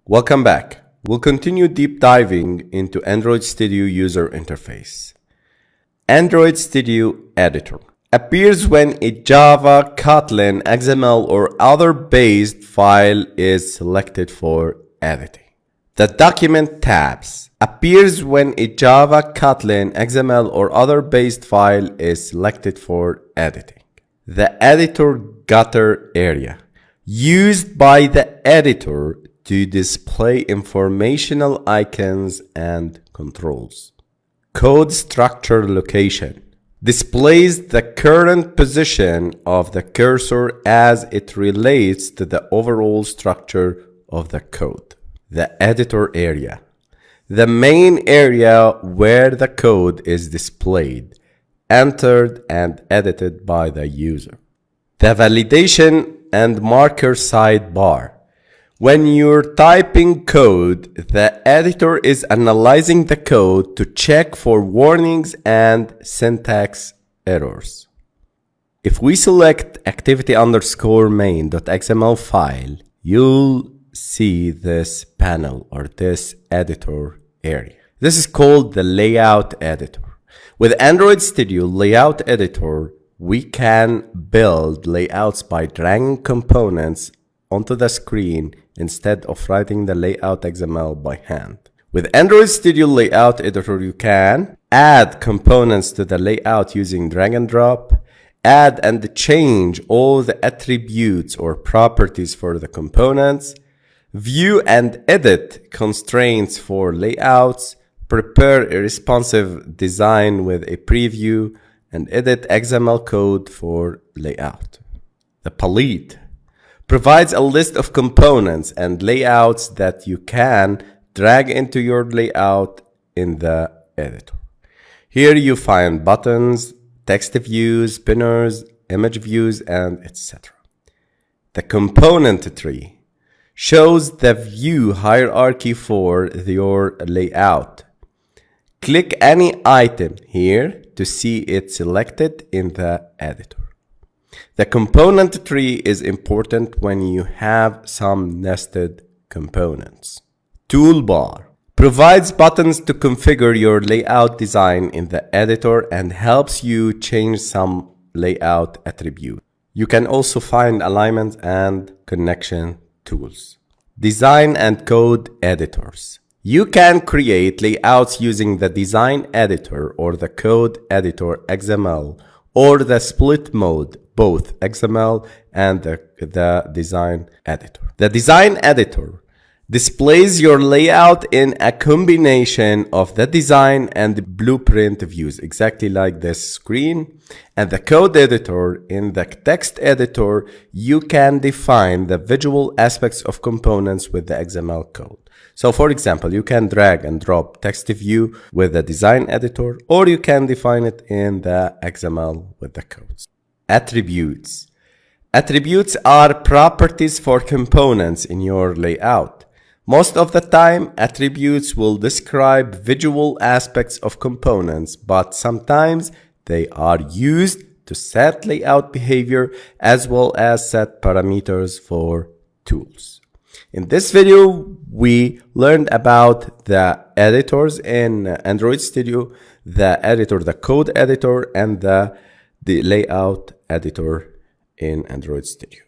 Welcome back. We'll continue deep diving into Android Studio user interface. Android Studio Editor appears when a Java, Kotlin, XML, or other based file is selected for editing. The Document tabs appears when a Java, Kotlin, XML, or other based file is selected for editing. The Editor Gutter area used by the editor to display informational icons and controls. Code Structure Location displays the current position of the cursor as it relates to the overall structure of the code. The Editor area, the main area where the code is displayed, entered, and edited by the user. The Validation and Marker sidebar. When you're typing code, the editor is analyzing the code to check for warnings and syntax errors. If we select activity_main.xml file, you'll see this panel or this editor area. This is called the Layout Editor. With Android Studio Layout Editor, we can build layouts by dragging components onto the screen instead of writing the layout XML by hand. With Android Studio Layout Editor, you can add components to the layout using drag and drop, add and change all the attributes or properties for the components, view and edit constraints for layouts, prepare a responsive design with a preview, and edit XML code for layout. The Palette provides a list of components and layouts that you can drag into your layout in the editor. Here you find buttons, text views, spinners, image views, and etc. The Component Tree shows the view hierarchy for your layout. Click any item here to see it selected in the editor. The component tree is important when you have some nested components. Toolbar provides buttons to configure your layout design in the editor and helps you change some layout attributes. You can also find alignment and connection tools. Design and code editors. You can create layouts using the design editor or the code editor XML or the split mode, both XML and the design editor. The design editor displays your layout in a combination of the design and blueprint views, exactly like this screen. And the code editor, in the text editor, you can define the visual aspects of components with the XML code. So for example, you can drag and drop text view with the design editor, or you can define it in the XML with the codes. Attributes. Attributes are properties for components in your layout. Most of the time, attributes will describe visual aspects of components, but sometimes they are used to set layout behavior as well as set parameters for tools. In this video, we learned about the editors in Android Studio, the editor, the code editor, and the layout editor in Android Studio.